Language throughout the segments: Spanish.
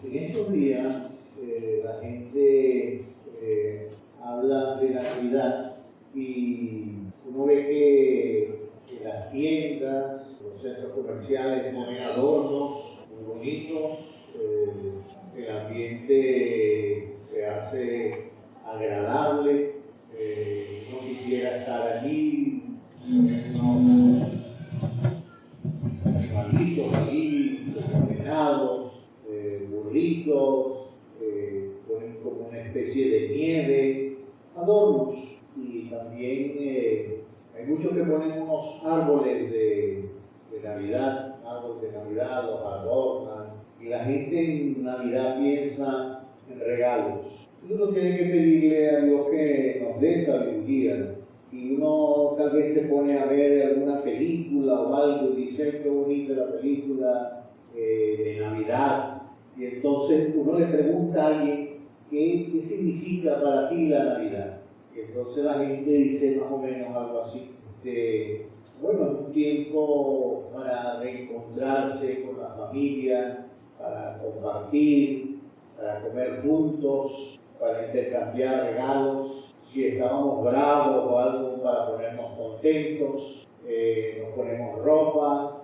En estos días la gente habla de Navidad y uno ve que las tiendas, los centros comerciales ponen adornos muy bonitos, el ambiente se hace agradable, uno quisiera estar allí, unos animalitos allí, ordenados, burritos, ponen como una especie de nieve, adornos. Y también hay muchos que ponen unos árboles de Navidad, árboles de Navidad, los adornan. Y la gente en Navidad piensa en regalos. Y uno tiene que pedirle a Dios que nos dé sabiduría. Y uno tal vez se pone a ver alguna película o algo y dice, qué bonita la película de Navidad. Y entonces uno le pregunta a alguien, ¿qué significa para ti la Navidad? Y entonces la gente dice más o menos algo así. Bueno, es un tiempo para reencontrarse con la familia, para compartir, para comer juntos, para intercambiar regalos. Si estábamos bravos o algo, para ponernos contentos, nos ponemos ropa,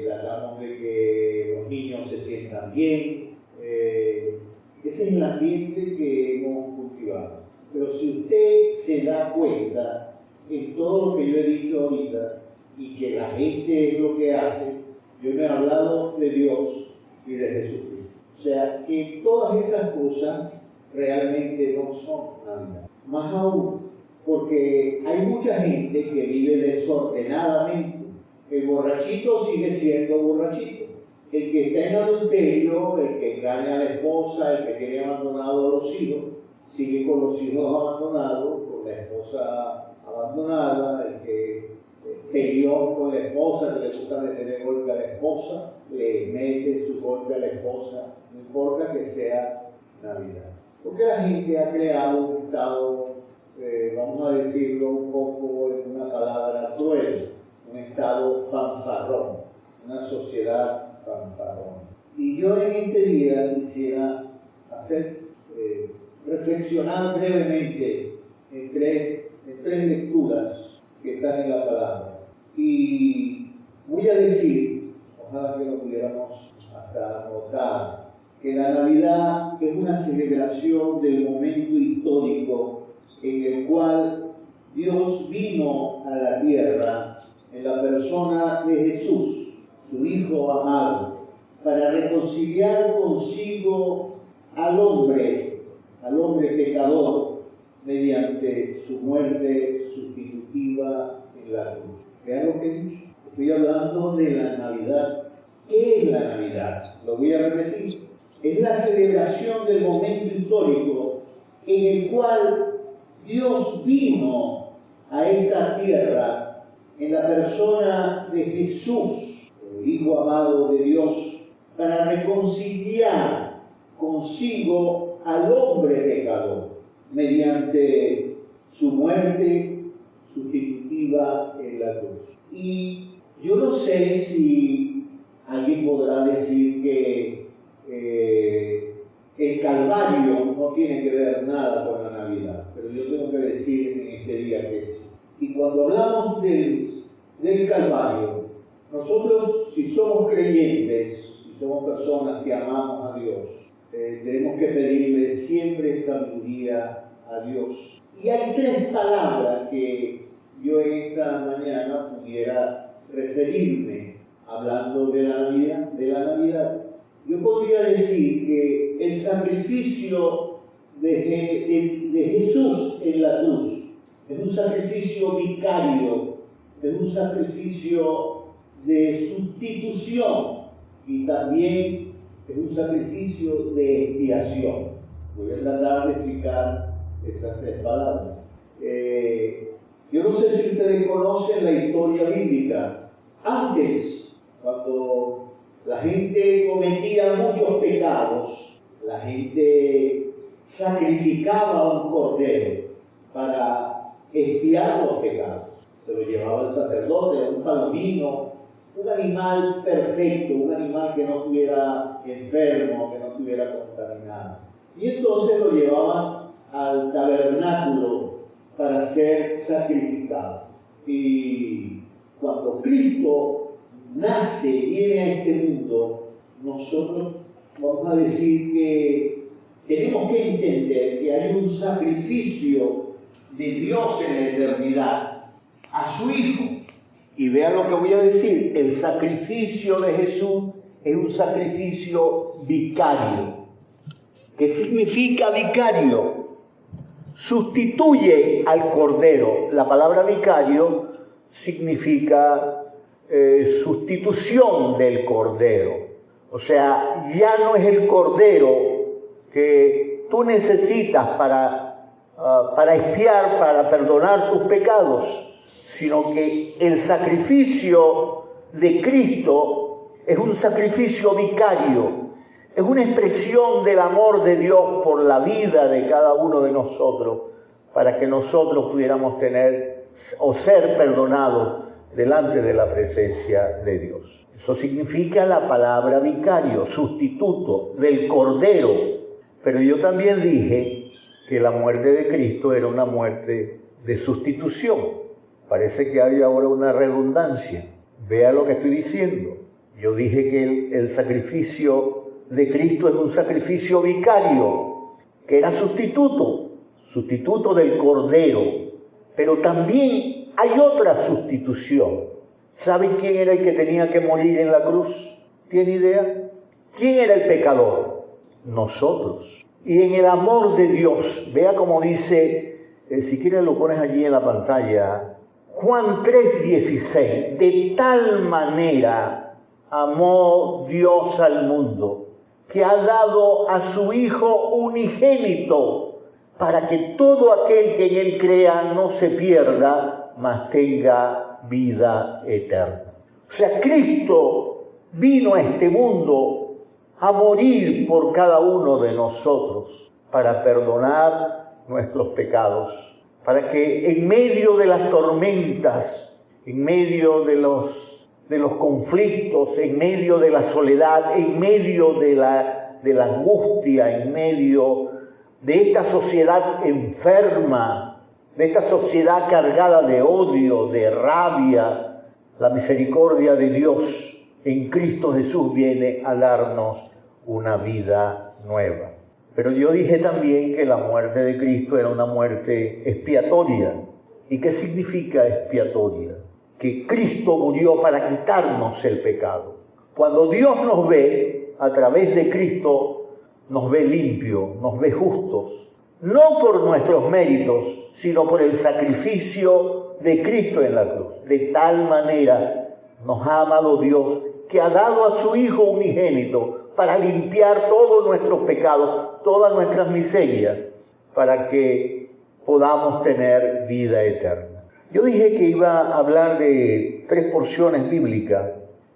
tratamos de que los niños se sientan bien. Ese es el ambiente que hemos cultivado. Pero si usted se da cuenta en todo lo que yo he dicho ahorita y que la gente es lo que hace, yo me he hablado de Dios y de Jesucristo. O sea, que todas esas cosas realmente no son Navidad. Más aún, porque hay mucha gente que vive desordenadamente. El borrachito sigue siendo borrachito. El que está en adulterio, el que engaña a la esposa, el que tiene abandonado a los hijos, sigue con los hijos abandonados, con la esposa abandonada, el que peleó con la esposa, que le gusta meterle golpe a la esposa, le mete su golpe a la esposa, no importa que sea Navidad. Porque la gente ha creado un estado, vamos a decirlo un poco en una palabra cruel, un estado fanfarrón, una sociedad fanfarrón. Y yo en este día quisiera reflexionar brevemente en tres lecturas que están en la palabra. Y voy a decir, ojalá que lo pudiéramos hasta anotar, que la Navidad es una celebración del momento histórico en el cual Dios vino a la tierra en la persona de Jesús, su Hijo amado, para reconciliar consigo al hombre pecador, mediante su muerte sustitutiva en la cruz. Vean lo que dice. Estoy hablando de la Navidad. ¿Qué es la Navidad? Lo voy a repetir. Es la celebración del momento histórico en el cual Dios vino a esta tierra en la persona de Jesús, el Hijo amado de Dios, para reconciliar consigo al hombre pecador mediante su muerte sustitutiva en la cruz. Y yo no sé si alguien podrá decir que el Calvario no tiene que ver nada con la Navidad, pero yo tengo que decir en este día que sí. Y cuando hablamos del Calvario, nosotros, si somos creyentes, si somos personas que amamos a Dios, tenemos que pedirle siempre sabiduría a Dios. Y hay tres palabras que yo en esta mañana pudiera referirme hablando de la Navidad. Yo podría decir que el sacrificio de Jesús en la cruz es un sacrificio vicario, es un sacrificio de sustitución y también es un sacrificio de expiación. Voy a tratar de explicar esas tres palabras. Yo no sé si ustedes conocen la historia bíblica. Antes, cuando la gente cometía muchos pecados, la gente sacrificaba un cordero para expiar los pecados. Se lo llevaba el sacerdote, un palomino, un animal perfecto, un animal que no estuviera enfermo, que no estuviera contaminado. Y entonces lo llevaban al tabernáculo para ser sacrificado. Y cuando Cristo nace, viene a este mundo, nosotros vamos a decir que tenemos que entender que hay un sacrificio de Dios en la eternidad a su Hijo. Y vean lo que voy a decir, el sacrificio de Jesús es un sacrificio vicario. ¿Qué significa vicario? Sustituye al Cordero. La palabra vicario significa sustitución del Cordero. O sea, ya no es el Cordero que tú necesitas para expiar, para perdonar tus pecados, sino que el sacrificio de Cristo es un sacrificio vicario, es una expresión del amor de Dios por la vida de cada uno de nosotros, para que nosotros pudiéramos tener o ser perdonados delante de la presencia de Dios. Eso significa la palabra vicario, sustituto del Cordero. Pero yo también dije que la muerte de Cristo era una muerte de sustitución. Parece que hay ahora una redundancia. Vea lo que estoy diciendo. Yo dije que el sacrificio de Cristo es un sacrificio vicario, que era sustituto del Cordero. Pero también hay otra sustitución. ¿Saben quién era el que tenía que morir en la cruz? ¿Tiene idea? ¿Quién era el pecador? Nosotros. Y en el amor de Dios, vea como dice, si quieres lo pones allí en la pantalla, Juan 3:16, de tal manera amó Dios al mundo, que ha dado a su Hijo unigénito, para que todo aquel que en Él crea no se pierda, mas tenga vida eterna. O sea, Cristo vino a este mundo a morir por cada uno de nosotros, para perdonar nuestros pecados, para que en medio de las tormentas, en medio de los conflictos, en medio de la soledad, en medio de la angustia, en medio de esta sociedad enferma, de esta sociedad cargada de odio, de rabia, la misericordia de Dios en Cristo Jesús viene a darnos una vida nueva. Pero yo dije también que la muerte de Cristo era una muerte expiatoria. ¿Y qué significa expiatoria? Que Cristo murió para quitarnos el pecado. Cuando Dios nos ve, a través de Cristo, nos ve limpios, nos ve justos. No por nuestros méritos, sino por el sacrificio de Cristo en la cruz. De tal manera nos ha amado Dios, que ha dado a su Hijo unigénito para limpiar todos nuestros pecados, todas nuestras miserias, para que podamos tener vida eterna. Yo dije que iba a hablar de 3 porciones bíblicas,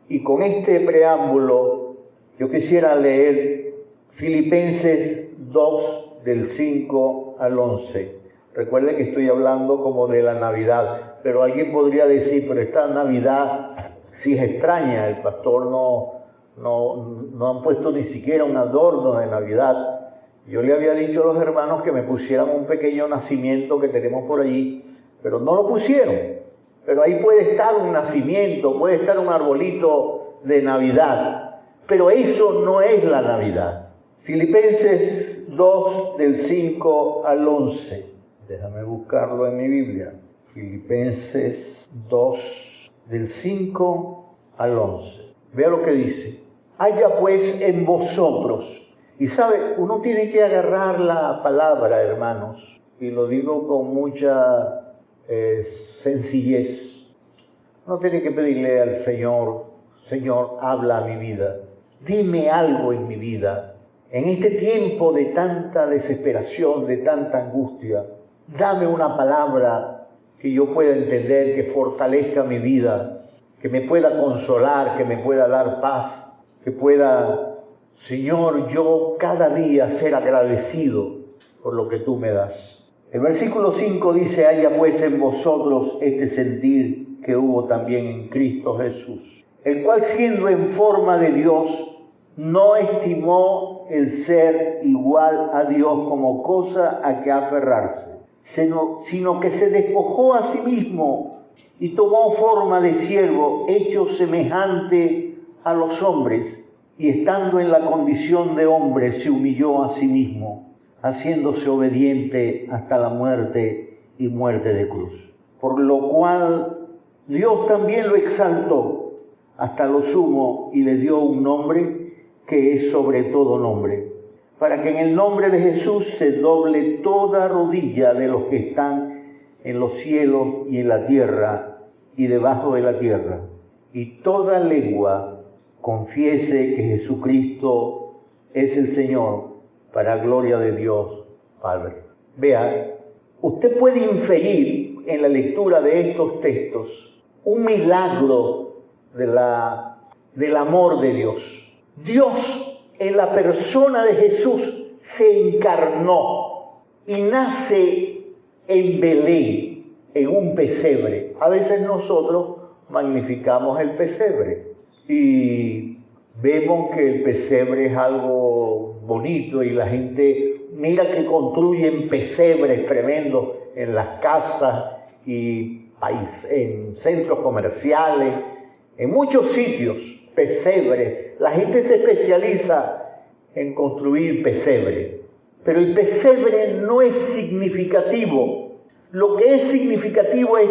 y con este preámbulo yo quisiera leer Filipenses 2, del 5 al 11. Recuerde que estoy hablando como de la Navidad, pero alguien podría decir, pero esta Navidad sí es extraña, el pastor no han puesto ni siquiera un adorno de Navidad. Yo le había dicho a los hermanos que me pusieran un pequeño nacimiento que tenemos por allí, pero no lo pusieron. Pero ahí puede estar un nacimiento, puede estar un arbolito de Navidad, pero eso no es la Navidad. Filipenses 2, del 5 al 11. Déjame buscarlo en mi Biblia. Filipenses 2, del 5 al 11. Vea lo que dice. Haya pues en vosotros. Y sabe, uno tiene que agarrar la palabra, hermanos, y lo digo con mucha sencillez. Uno tiene que pedirle al Señor, Señor, habla a mi vida. Dime algo en mi vida. En este tiempo de tanta desesperación, de tanta angustia, dame una palabra que yo pueda entender, que fortalezca mi vida, que me pueda consolar, que me pueda dar paz, que pueda, Señor, yo cada día ser agradecido por lo que tú me das. El versículo 5 dice, haya pues en vosotros este sentir que hubo también en Cristo Jesús, el cual siendo en forma de Dios, no estimó el ser igual a Dios como cosa a que aferrarse, sino que se despojó a sí mismo y tomó forma de siervo, hecho semejante a los hombres, y estando en la condición de hombre, se humilló a sí mismo, haciéndose obediente hasta la muerte y muerte de cruz. Por lo cual Dios también lo exaltó hasta lo sumo y le dio un nombre que es sobre todo nombre, para que en el nombre de Jesús se doble toda rodilla de los que están en los cielos y en la tierra y debajo de la tierra, y toda lengua confiese que Jesucristo es el Señor, para gloria de Dios Padre. Vea, usted puede inferir en la lectura de estos textos un milagro del amor de Dios. Dios, en la persona de Jesús, se encarnó y nace en Belén, en un pesebre. A veces nosotros magnificamos el pesebre y vemos que el pesebre es algo bonito y la gente mira que construyen pesebres tremendos en las casas y en centros comerciales, en muchos sitios, pesebres. La gente se especializa en construir pesebres, pero el pesebre no es significativo. Lo que es significativo es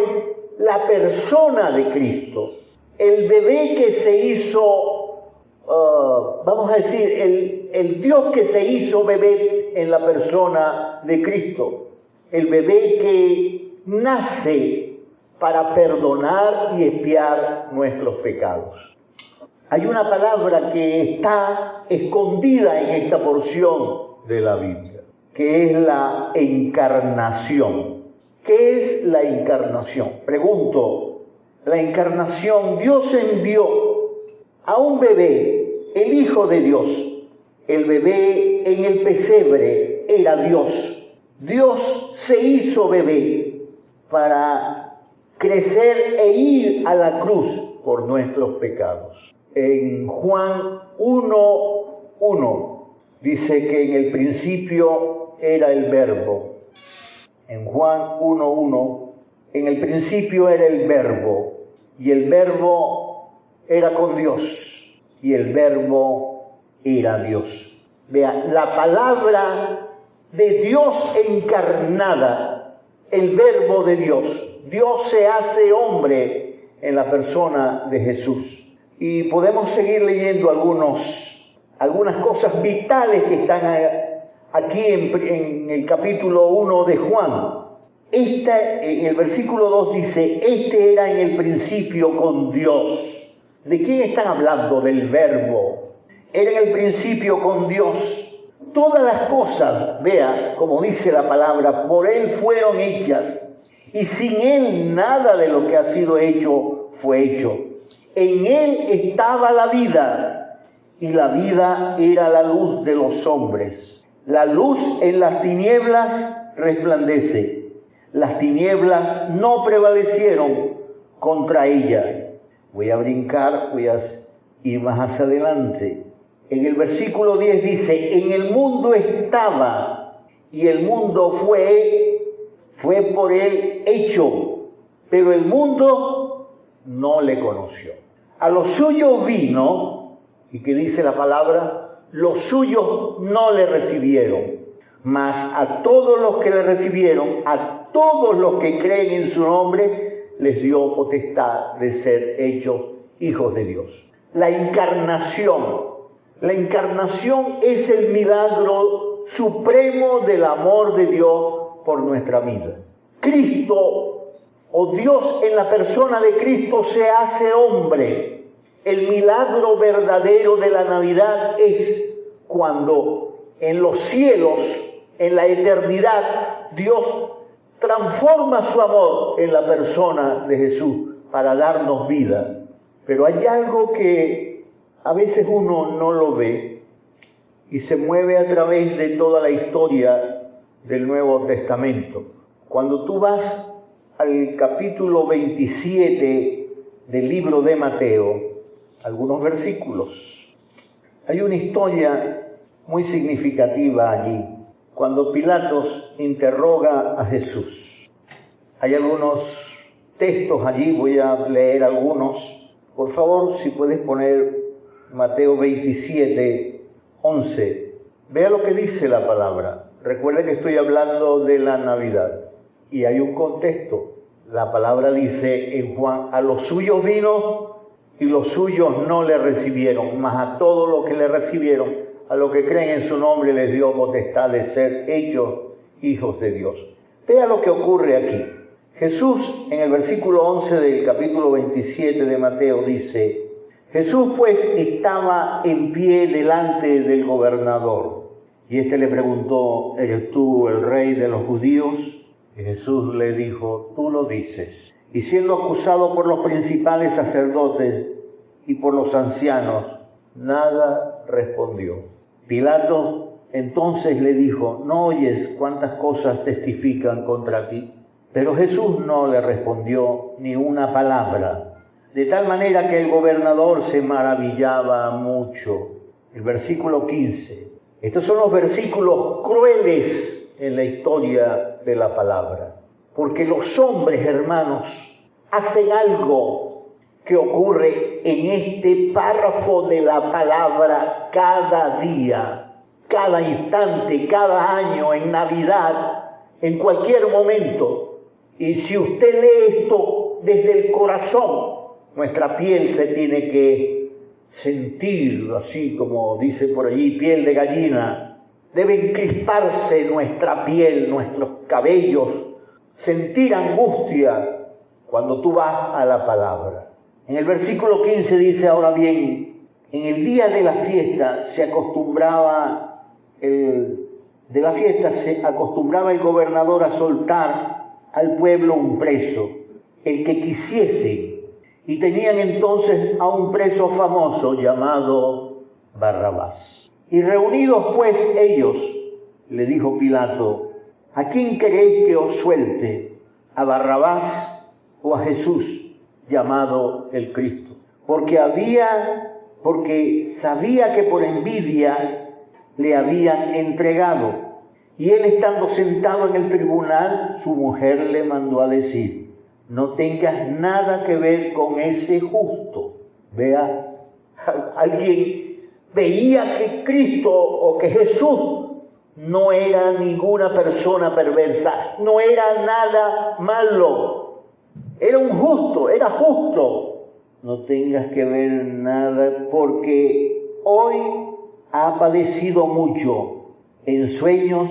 la persona de Cristo. El bebé que se hizo, vamos a decir, el Dios que se hizo bebé en la persona de Cristo. El bebé que nace para perdonar y expiar nuestros pecados. Hay una palabra que está escondida en esta porción de la Biblia, que es la encarnación. ¿Qué es la encarnación? Pregunto, la encarnación, Dios envió a un bebé, el Hijo de Dios. El bebé en el pesebre era Dios. Dios se hizo bebé para crecer e ir a la cruz por nuestros pecados. En Juan 1:1 dice que en el principio era el Verbo. En Juan 1:1, en el principio era el Verbo, y el Verbo era con Dios, y el Verbo era Dios. Vea, la palabra de Dios encarnada, el Verbo de Dios. Dios se hace hombre en la persona de Jesús. Y podemos seguir leyendo algunas cosas vitales que están aquí en el capítulo 1 de Juan. En el versículo 2 dice, este era en el principio con Dios. ¿De quién están hablando? Del Verbo. Era en el principio con Dios. Todas las cosas, vea, como dice la palabra, por Él fueron hechas. Y sin Él nada de lo que ha sido hecho fue hecho. En Él estaba la vida, y la vida era la luz de los hombres. La luz en las tinieblas resplandece. Las tinieblas no prevalecieron contra ella. Voy a brincar, voy a ir más hacia adelante. En el versículo 10 dice, en el mundo estaba, y el mundo fue por Él hecho, pero el mundo no le conoció. A los suyos vino, y que dice la palabra, los suyos no le recibieron, mas a todos los que le recibieron, a todos los que creen en su nombre, les dio potestad de ser hechos hijos de Dios. La encarnación es el milagro supremo del amor de Dios por nuestra vida. Cristo, o Dios en la persona de Cristo, se hace hombre. El milagro verdadero de la Navidad es cuando en los cielos, en la eternidad, Dios transforma su amor en la persona de Jesús para darnos vida. Pero hay algo que a veces uno no lo ve y se mueve a través de toda la historia del Nuevo Testamento. Cuando tú vas al capítulo 27 del libro de Mateo, algunos versículos. Hay una historia muy significativa allí, cuando Pilatos interroga a Jesús. Hay algunos textos allí, voy a leer algunos. Por favor, si puedes poner Mateo 27, 11. Vea lo que dice la palabra. Recuerde que estoy hablando de la Navidad y hay un contexto. La palabra dice en Juan: a los suyos vino y los suyos no le recibieron, mas a todos los que le recibieron, a los que creen en su nombre, les dio potestad de ser hechos hijos de Dios. Vea lo que ocurre aquí. Jesús, en el versículo 11 del capítulo 27 de Mateo, dice: Jesús pues estaba en pie delante del gobernador, y éste le preguntó: ¿eres tú el rey de los judíos? Y Jesús le dijo: tú lo dices. Y siendo acusado por los principales sacerdotes y por los ancianos, nada respondió. Pilato entonces le dijo: ¿no oyes cuántas cosas testifican contra ti? Pero Jesús no le respondió ni una palabra, de tal manera que el gobernador se maravillaba mucho. El versículo 15. Estos son los versículos crueles en la historia de la palabra. Porque los hombres, hermanos, hacen algo que ocurre en este párrafo de la palabra cada día, cada instante, cada año, en Navidad, en cualquier momento. Y si usted lee esto desde el corazón, nuestra piel se tiene que sentir, así como dice por allí, piel de gallina. Debe encrisparse nuestra piel, nuestros cabellos, sentir angustia cuando tú vas a la palabra. En el versículo 15 dice: ahora bien, en el día de la fiesta se acostumbraba el gobernador a soltar al pueblo un preso, el que quisiese, y tenían entonces a un preso famoso llamado Barrabás. Y reunidos pues ellos, le dijo Pilato: ¿a quién queréis que os suelte? ¿A Barrabás o a Jesús, llamado el Cristo? Porque sabía que por envidia le habían entregado. Y él, estando sentado en el tribunal, su mujer le mandó a decir: no tengas nada que ver con ese justo. Vea, alguien veía que Cristo o que Jesús no era ninguna persona perversa, no era nada malo, era un justo, era justo. No tengas que ver nada, porque hoy ha padecido mucho en sueños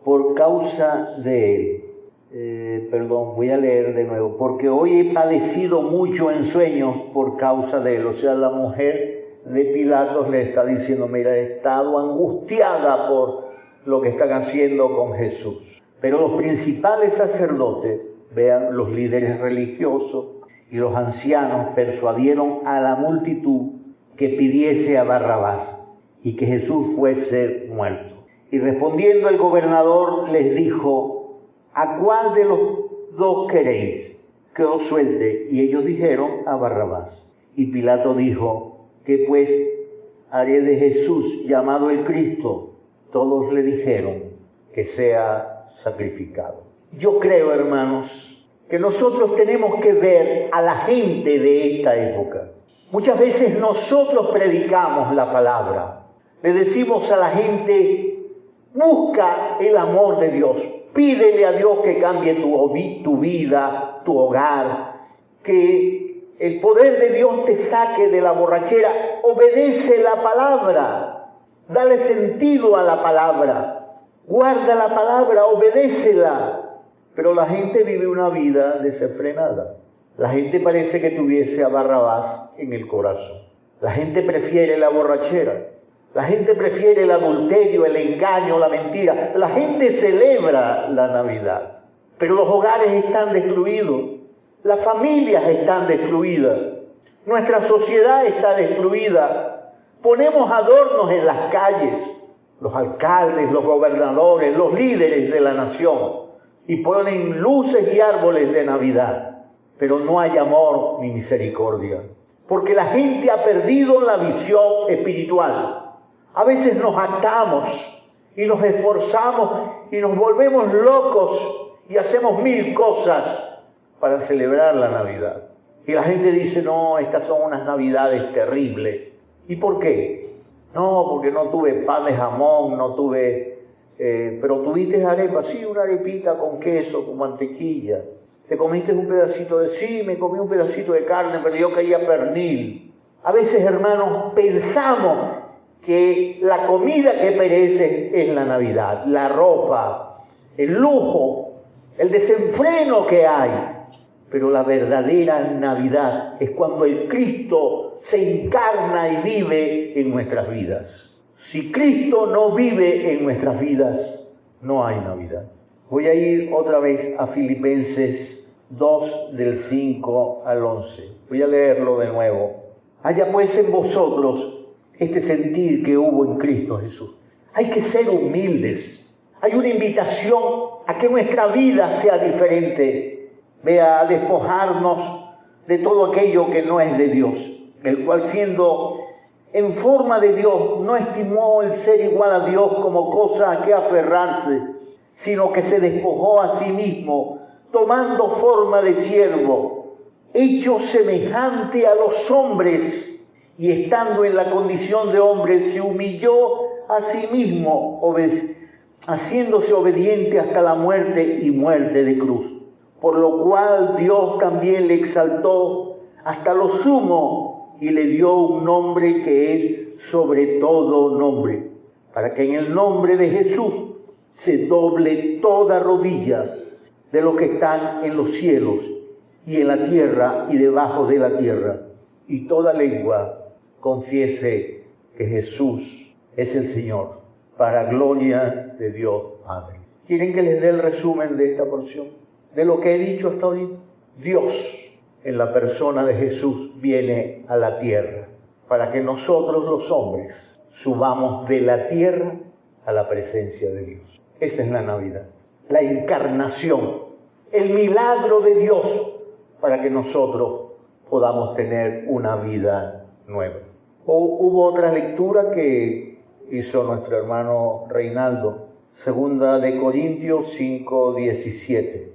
por causa de él. Voy a leer de nuevo. Porque hoy he padecido mucho en sueños por causa de él. O sea, la mujer de Pilatos le está diciendo: mira, he estado angustiada por lo que están haciendo con Jesús. Pero los principales sacerdotes, vean, los líderes religiosos y los ancianos persuadieron a la multitud que pidiese a Barrabás y que Jesús fuese muerto. Y respondiendo el gobernador les dijo: ¿a cuál de los dos queréis que os suelte? Y ellos dijeron: a Barrabás. Y Pilato dijo: ¿qué pues haré de Jesús, llamado el Cristo? Todos le dijeron: que sea sacrificado. Yo creo, hermanos, que nosotros tenemos que ver a la gente de esta época. Muchas veces nosotros predicamos la palabra. Le decimos a la gente: busca el amor de Dios, pídele a Dios que cambie tu vida, tu hogar, que el poder de Dios te saque de la borrachera. Obedece la palabra, dale sentido a la palabra, guarda la palabra, obedécela. Pero la gente vive una vida desenfrenada. La gente parece que tuviese a Barrabás en el corazón. La gente prefiere la borrachera. La gente prefiere el adulterio, el engaño, la mentira. La gente celebra la Navidad, pero los hogares están destruidos, las familias están destruidas, nuestra sociedad está destruida. Ponemos adornos en las calles, los alcaldes, los gobernadores, los líderes de la nación, y ponen luces y árboles de Navidad, pero no hay amor ni misericordia. porque la gente ha perdido la visión espiritual. A veces nos atamos y nos esforzamos y nos volvemos locos y hacemos 1000 cosas para celebrar la Navidad. Y la gente dice, no, estas son unas Navidades terribles. ¿Y por qué? No, porque no tuve pan de jamón, no tuve... pero tuviste arepa, sí, una arepita con queso, con mantequilla. ¿Te comiste un pedacito de...? Sí, me comí un pedacito de carne, pero yo quería pernil. A veces, hermanos, pensamos que la comida que perece es la Navidad, la ropa, el lujo, el desenfreno que hay. Pero la verdadera Navidad es cuando el Cristo se encarna y vive en nuestras vidas. Si Cristo no vive en nuestras vidas, no hay Navidad. Voy a ir otra vez a Filipenses 2, del 5 al 11. Voy a leerlo de nuevo. Haya pues en vosotros este sentir que hubo en Cristo Jesús. Hay que ser humildes. Hay una invitación a que nuestra vida sea diferente. Vea, a despojarnos de todo aquello que no es de Dios, el cual siendo en forma de Dios, no estimó el ser igual a Dios como cosa a que aferrarse, sino que se despojó a sí mismo, tomando forma de siervo, hecho semejante a los hombres, y estando en la condición de hombre, se humilló a sí mismo, haciéndose obediente hasta la muerte y muerte de cruz. Por lo cual Dios también le exaltó hasta lo sumo y le dio un nombre que es sobre todo nombre, para que en el nombre de Jesús se doble toda rodilla de los que están en los cielos y en la tierra y debajo de la tierra, y toda lengua confiese que Jesús es el Señor, para gloria de Dios Padre. ¿Quieren que les dé el resumen de esta porción? De lo que he dicho hasta ahorita. Dios, en la persona de Jesús, viene a la tierra para que nosotros los hombres subamos de la tierra a la presencia de Dios. Esa es la Navidad, la encarnación, el milagro de Dios para que nosotros podamos tener una vida nueva. Hubo otra lectura que hizo nuestro hermano Reinaldo, 2 de Corintios 5, 17.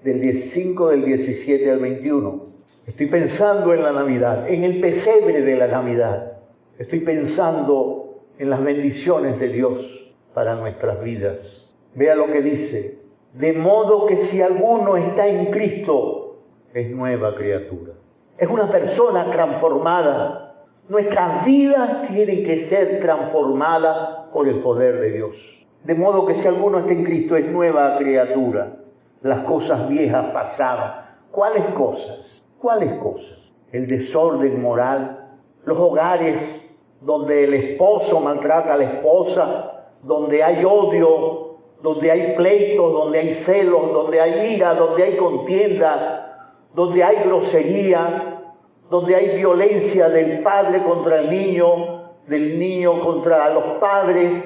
Del 5 del 17 al 21. Estoy pensando en la Navidad, en el pesebre de la Navidad. Estoy pensando en las bendiciones de Dios para nuestras vidas. Vea lo que dice: de modo que si alguno está en Cristo, es nueva criatura. Es una persona transformada. Nuestras vidas tienen que ser transformadas por el poder de Dios. De modo que si alguno está en Cristo, es nueva criatura. Las cosas viejas pasaron. ¿Cuáles cosas? ¿Cuáles cosas? El desorden moral, los hogares donde el esposo maltrata a la esposa, donde hay odio, donde hay pleitos, donde hay celos, donde hay ira, donde hay contienda, donde hay grosería, donde hay violencia del padre contra el niño, del niño contra los padres,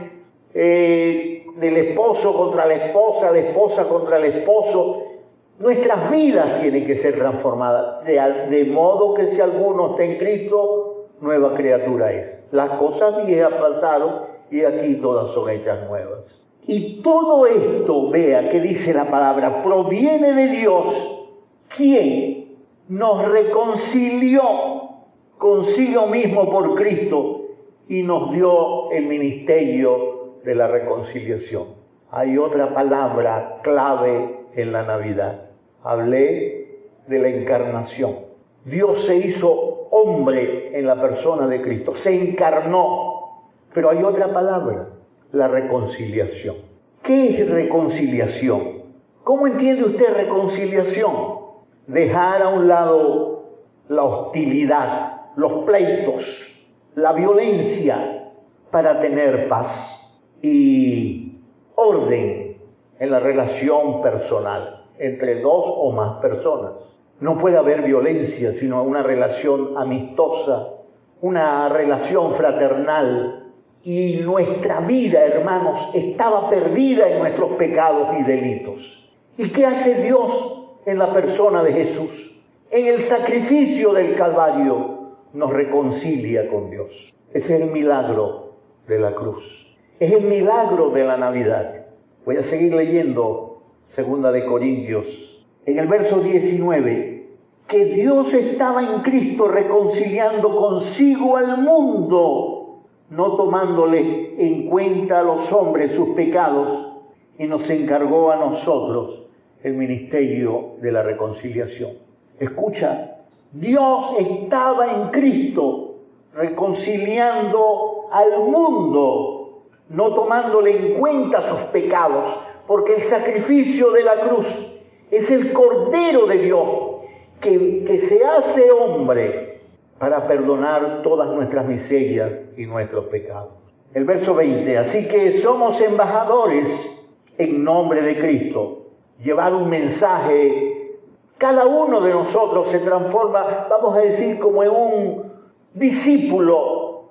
del esposo contra la esposa contra el esposo. Nuestras vidas tienen que ser transformadas, de modo que si alguno está en Cristo, nueva criatura es. Las cosas viejas pasaron y aquí todas son hechas nuevas. Y todo esto, vea que dice la palabra, proviene de Dios, quien nos reconcilió consigo mismo por Cristo y nos dio el ministerio de la reconciliación. Hay otra palabra clave en la Navidad. Hablé de la encarnación. Dios se hizo hombre en la persona de Cristo, se encarnó. Pero hay otra palabra, la reconciliación. ¿Qué es reconciliación? ¿Cómo entiende usted reconciliación? Dejar a un lado la hostilidad, los pleitos, la violencia, para tener paz y orden en la relación personal entre dos o más personas. No puede haber violencia, sino una relación amistosa, una relación fraternal. Y nuestra vida, hermanos, estaba perdida en nuestros pecados y delitos. ¿Y qué hace Dios en la persona de Jesús? en el sacrificio del Calvario, nos reconcilia con Dios. Ese es el milagro de la cruz. Es el milagro de la Navidad. Voy a seguir leyendo 2 de Corintios. En el verso 19, que Dios estaba en Cristo reconciliando consigo al mundo, no tomándole en cuenta a los hombres sus pecados, y nos encargó a nosotros el ministerio de la reconciliación. Escucha, Dios estaba en Cristo reconciliando al mundo, no tomándole en cuenta sus pecados, porque el sacrificio de la cruz es el Cordero de Dios que se hace hombre para perdonar todas nuestras miserias y nuestros pecados. El verso 20, así que somos embajadores en nombre de Cristo. Llevar un mensaje, cada uno de nosotros se transforma, vamos a decir, como en un discípulo,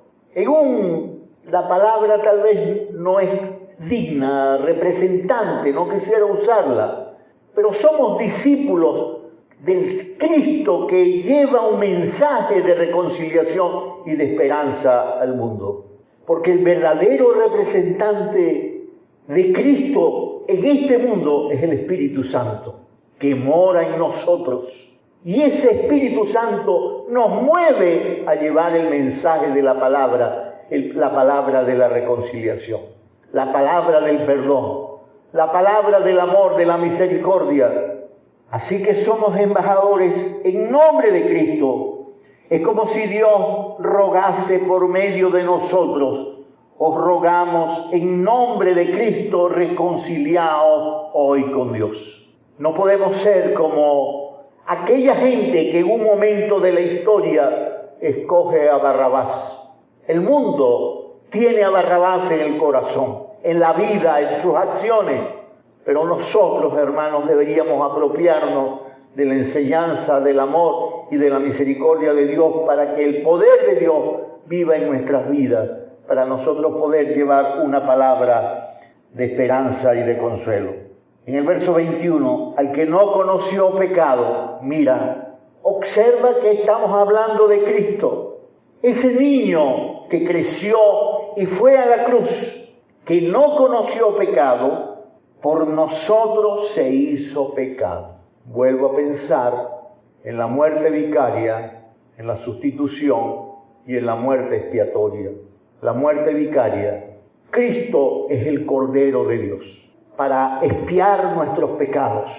la palabra tal vez no es digna, representante, no quisiera usarla, pero somos discípulos del Cristo que lleva un mensaje de reconciliación y de esperanza al mundo. Porque el verdadero representante de Cristo en este mundo es el Espíritu Santo, que mora en nosotros. Y ese Espíritu Santo nos mueve a llevar el mensaje de la palabra de la reconciliación, la palabra del perdón, la palabra del amor, de la misericordia. Así que somos embajadores en nombre de Cristo. Es como si Dios rogase por medio de nosotros. Os rogamos en nombre de Cristo, reconciliaos hoy con Dios. No podemos ser como aquella gente que en un momento de la historia escoge a Barrabás. El mundo tiene a Barrabás en el corazón, en la vida, en sus acciones. Pero nosotros, hermanos, deberíamos apropiarnos de la enseñanza, del amor y de la misericordia de Dios para que el poder de Dios viva en nuestras vidas, para nosotros poder llevar una palabra de esperanza y de consuelo. En el verso 21, al que no conoció pecado, mira, observa que estamos hablando de Cristo. Ese niño que creció y fue a la cruz, que no conoció pecado, por nosotros se hizo pecado. Vuelvo a pensar en la muerte vicaria, en la sustitución y en la muerte expiatoria. La muerte vicaria. Cristo es el Cordero de Dios para expiar nuestros pecados.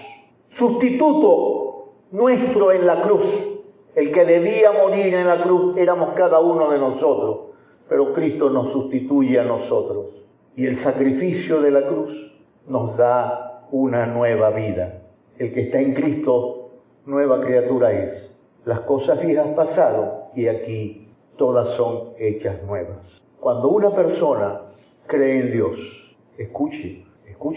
Sustituto nuestro en la cruz. El que debía morir en la cruz éramos cada uno de nosotros, pero Cristo nos sustituye a nosotros. Y el sacrificio de la cruz nos da una nueva vida. El que está en Cristo, nueva criatura es. Las cosas viejas pasaron y aquí todas son hechas nuevas. Cuando una persona cree en Dios, escuche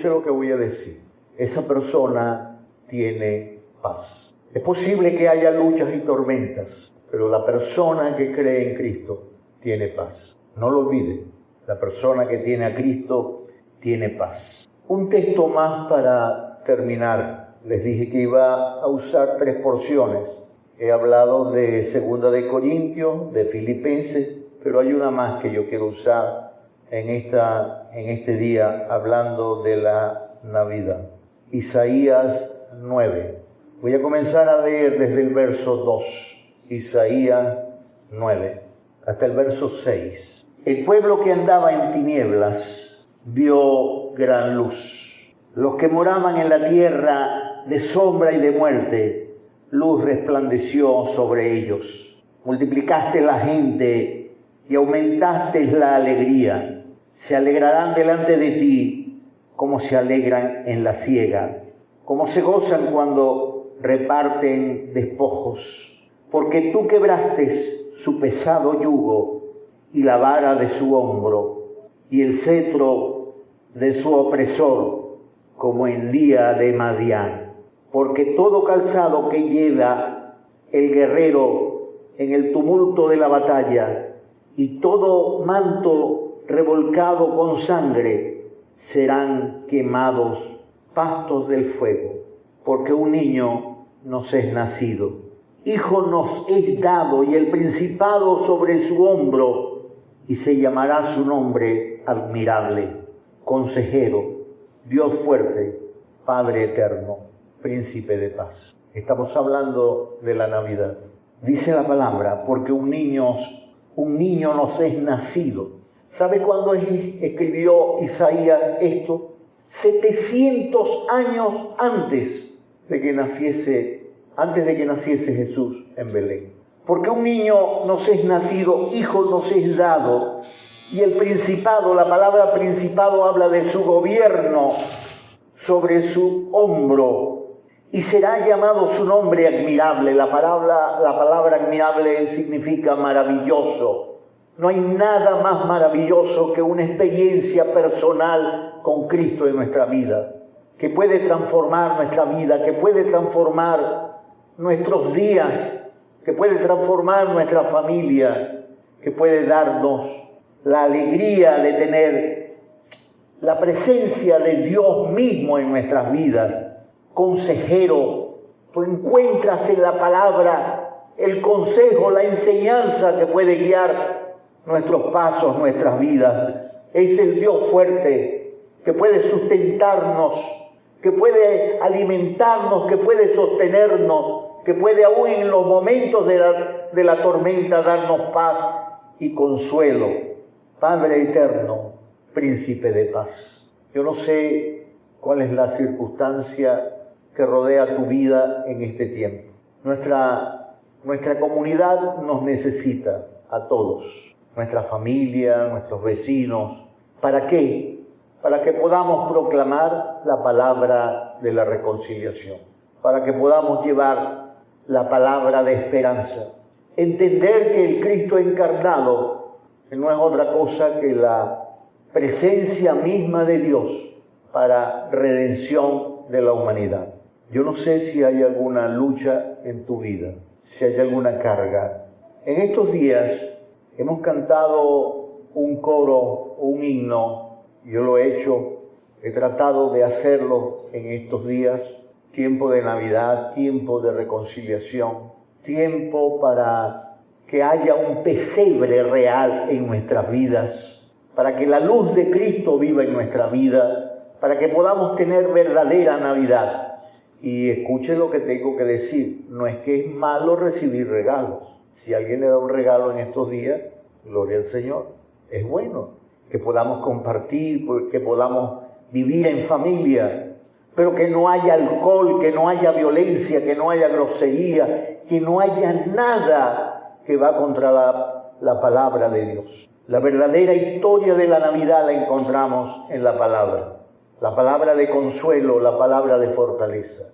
lo que voy a decir. Esa persona tiene paz. Es posible que haya luchas y tormentas, pero la persona que cree en Cristo tiene paz. No lo olvide, la persona que tiene a Cristo tiene paz. Un texto más para terminar. Les dije que iba a usar 3 porciones. He hablado de 2 de Corintios, de Filipenses, pero hay una más que yo quiero usar en este día, hablando de la Navidad. Isaías 9. Voy a comenzar a leer desde el verso 2. Isaías 9, hasta el verso 6. El pueblo que andaba en tinieblas vio gran luz. Los que moraban en la tierra de sombra y de muerte, luz resplandeció sobre ellos. Multiplicaste la gente y aumentaste la alegría. Se alegrarán delante de ti como se alegran en la siega, como se gozan cuando reparten despojos. Porque tú quebraste su pesado yugo y la vara de su hombro y el cetro de su opresor, como en día de Madián. Porque todo calzado que lleva el guerrero en el tumulto de la batalla y todo manto revolcado con sangre serán quemados pastos del fuego. Porque un niño nos es nacido, hijo nos es dado y el principado sobre su hombro, y se llamará su nombre admirable, consejero, Dios fuerte, Padre eterno, príncipe de paz. Estamos hablando de la Navidad. Dice la palabra, porque un niño nos es nacido. ¿Sabe cuándo escribió Isaías esto? 700 años antes de que naciese Jesús en Belén. Porque un niño nos es nacido, hijo nos es dado, y el principado, la palabra principado habla de su gobierno sobre su hombro, y será llamado su nombre admirable. La palabra admirable significa maravilloso. No hay nada más maravilloso que una experiencia personal con Cristo en nuestra vida, que puede transformar nuestra vida, que puede transformar nuestros días, que puede transformar nuestra familia, que puede darnos la alegría de tener la presencia de Dios mismo en nuestras vidas. Consejero, tú encuentras en la palabra el consejo, la enseñanza que puede guiar nuestros pasos, nuestras vidas. Es el Dios fuerte que puede sustentarnos, que puede alimentarnos, que puede sostenernos, que puede aún en los momentos de la tormenta darnos paz y consuelo. Padre eterno, príncipe de paz. Yo no sé cuál es la circunstancia que rodea tu vida en este tiempo. Nuestra comunidad nos necesita a todos, nuestra familia, nuestros vecinos. ¿Para qué? Para que podamos proclamar la palabra de la reconciliación, para que podamos llevar la palabra de esperanza. Entender que el Cristo encarnado no es otra cosa que la presencia misma de Dios para redención de la humanidad. Yo no sé si hay alguna lucha en tu vida, si hay alguna carga. En estos días hemos cantado un coro, un himno. Yo lo he hecho, he tratado de hacerlo en estos días. Tiempo de Navidad, tiempo de reconciliación, tiempo para que haya un pesebre real en nuestras vidas, para que la luz de Cristo viva en nuestra vida, para que podamos tener verdadera Navidad. Y escuche lo que tengo que decir, no es que es malo recibir regalos. Si alguien le da un regalo en estos días, gloria al Señor, es bueno que podamos compartir, que podamos vivir en familia, pero que no haya alcohol, que no haya violencia, que no haya grosería, que no haya nada que va contra la palabra de Dios. La verdadera historia de la Navidad la encontramos en la palabra de consuelo, la palabra de fortaleza.